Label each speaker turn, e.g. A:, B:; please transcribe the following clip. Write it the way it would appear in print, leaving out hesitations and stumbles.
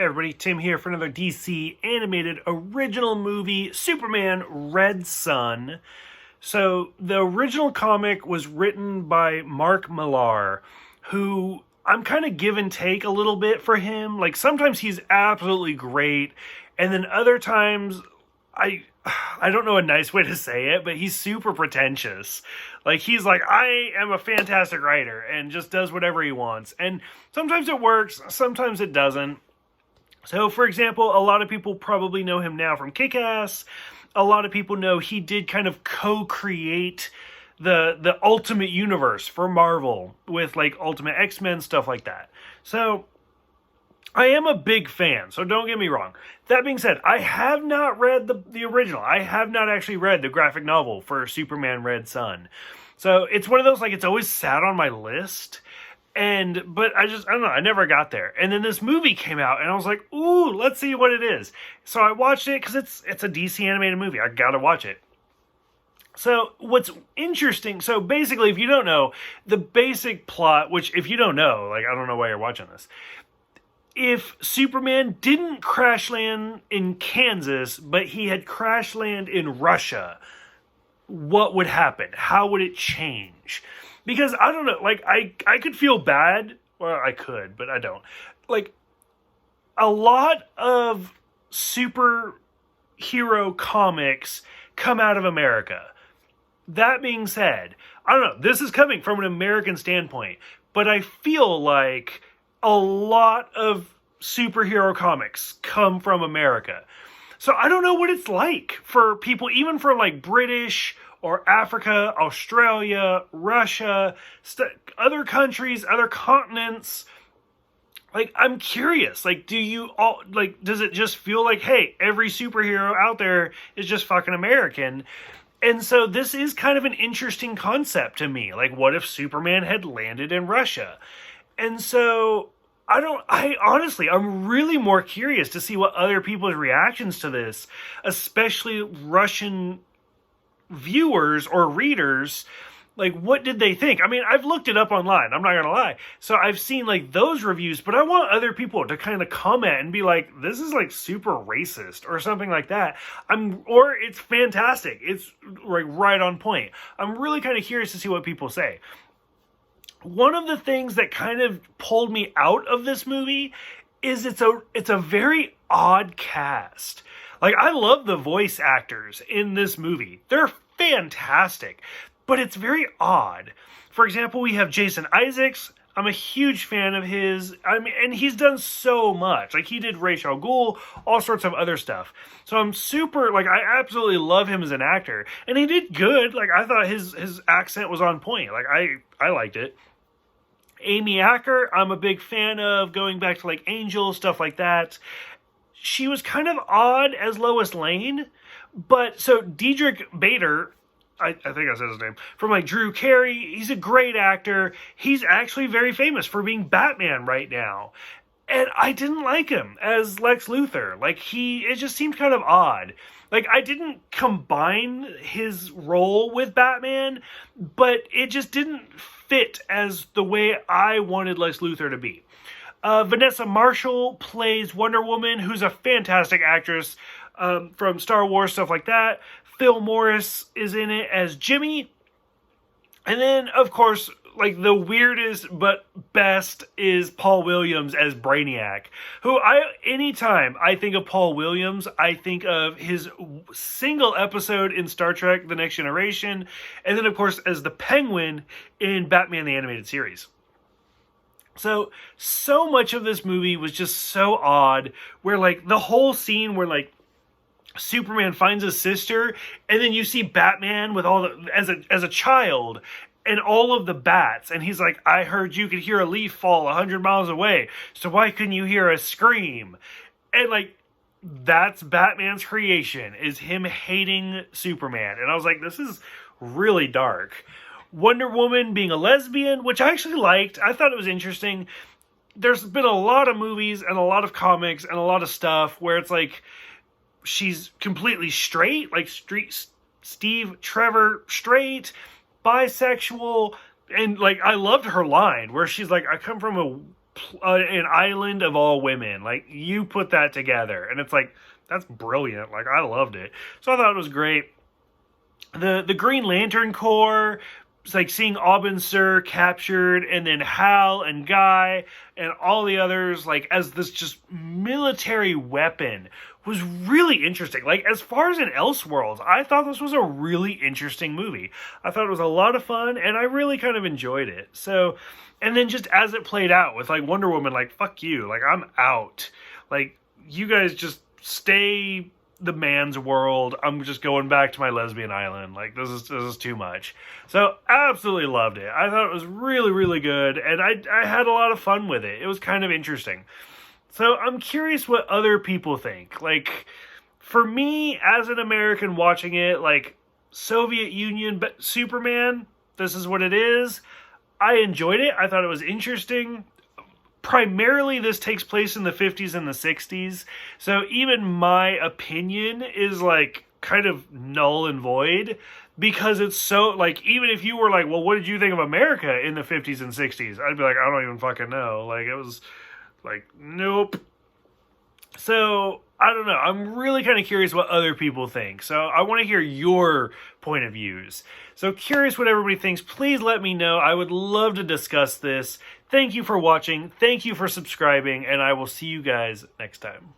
A: Hey everybody, Tim here for another DC animated original movie, Superman Red Son. So, the original comic was written by Mark Millar, who I'm kind of give and take a little bit for him. Like, sometimes he's absolutely great, and then other times, I don't know a nice way to say it, but he's super pretentious. Like, he's like, I am a fantastic writer, and just does whatever he wants. And sometimes it works, sometimes it doesn't. So, for example, a lot of people probably know him now from Kick-Ass. A lot of people know he did kind of co-create the Ultimate Universe for Marvel with, like, Ultimate X-Men, stuff like that. So, I am a big fan, so don't get me wrong. That being said, I have not read the original. I have not actually read the graphic novel for Superman Red Son. So, it's one of those, like, it's always sat on my list. But I don't know, I never got there. And then this movie came out, and I was like, ooh, let's see what it is. So I watched it, because it's a DC animated movie. I gotta watch it. So what's interesting, so basically, if you don't know, the basic plot, which if you don't know, like, I don't know why you're watching this. If Superman didn't crash land in Kansas, but he had crash land in Russia, what would happen? How would it change? Because, I don't know, like, I could feel bad. Well, I could, but I don't. Like, a lot of superhero comics come out of America. That being said, I don't know, this is coming from an American standpoint, but I feel like a lot of superhero comics come from America. So I don't know what it's like for people, even for, like, British or Africa, Australia, Russia, other countries, other continents. Like, I'm curious. Like, does it just feel like, hey, every superhero out there is just fucking American? And so this is kind of an interesting concept to me. Like, what if Superman had landed in Russia? And so I'm really more curious to see what other people's reactions to this, especially Russian viewers or readers, like, what did they think? I mean, I've looked it up online, I'm not gonna lie. So I've seen, like, those reviews, but I want other people to kind of comment and be like, this is, like, super racist or something like that. Or it's fantastic. It's, like, right on point. I'm really kind of curious to see what people say. One of the things that kind of pulled me out of this movie is it's a very odd cast. Like, I love the voice actors in this movie. They're fantastic, but it's very odd. For example, we have Jason Isaacs. I'm a huge fan of his. I mean, and he's done so much. Like, he did Ra's al Ghul, all sorts of other stuff. So I'm super, like, I absolutely love him as an actor. And he did good. Like, I thought his accent was on point. Like, I liked it. Amy Acker, I'm a big fan of, going back to, like, Angel, stuff like that. She was kind of odd as Lois Lane, but so Diedrich Bader, I think I said his name, from, like, Drew Carey, he's a great actor. He's actually very famous for being Batman right now. And I didn't like him as Lex Luthor. Like, it just seemed kind of odd. Like, I didn't combine his role with Batman, but it just didn't fit as the way I wanted Lex Luthor to be. Vanessa Marshall plays Wonder Woman, who's a fantastic actress from Star Wars, stuff like that. Phil Morris is in it as Jimmy. And then, of course, like, the weirdest but best is Paul Williams as Brainiac, who anytime I think of Paul Williams, I think of his single episode in Star Trek The Next Generation, and then, of course, as the Penguin in Batman the Animated Series. So much of this movie was just so odd, where, like, the whole scene where, like, Superman finds his sister, and then you see Batman with as a child, and all of the bats, and he's like, I heard you could hear a leaf fall 100 miles away, so why couldn't you hear a scream? And, like, that's Batman's creation, is him hating Superman. And I was like, this is really dark. Wonder Woman being a lesbian, which I actually liked. I thought it was interesting. There's been a lot of movies and a lot of comics and a lot of stuff where it's like, she's completely straight, like Steve Trevor bisexual, and, like, I loved her line where she's like, I come from an island of all women. Like, you put that together, and it's like, that's brilliant. Like, I loved it. So I thought it was great. The Green Lantern Corps, it's like seeing Aubin Sur captured, and then Hal and Guy and all the others, like, as this just military weapon, was really interesting. Like, as far as in Elseworlds, I thought this was a really interesting movie. I thought it was a lot of fun, and I really kind of enjoyed it. So, and then just as it played out with, like, Wonder Woman, like, fuck you, like, I'm out. Like, you guys just stay the man's world. I'm just going back to my lesbian island. Like, this is too much. So, absolutely loved it. I thought it was really, really good, and I had a lot of fun with it. It was kind of interesting. So, I'm curious what other people think. Like, for me, as an American watching it, like, Soviet Union but Superman, this is what it is. I enjoyed it. I thought it was interesting. Primarily, this takes place in the 50s and the 60s. So even my opinion is, like, kind of null and void. Because it's so, like, even if you were like, well, what did you think of America in the 50s and 60s? I'd be like, I don't even fucking know. Like, it was, like, nope. So, I don't know. I'm really kind of curious what other people think. So, I want to hear your point of views. So, curious what everybody thinks. Please let me know. I would love to discuss this. Thank you for watching. Thank you for subscribing. And I will see you guys next time.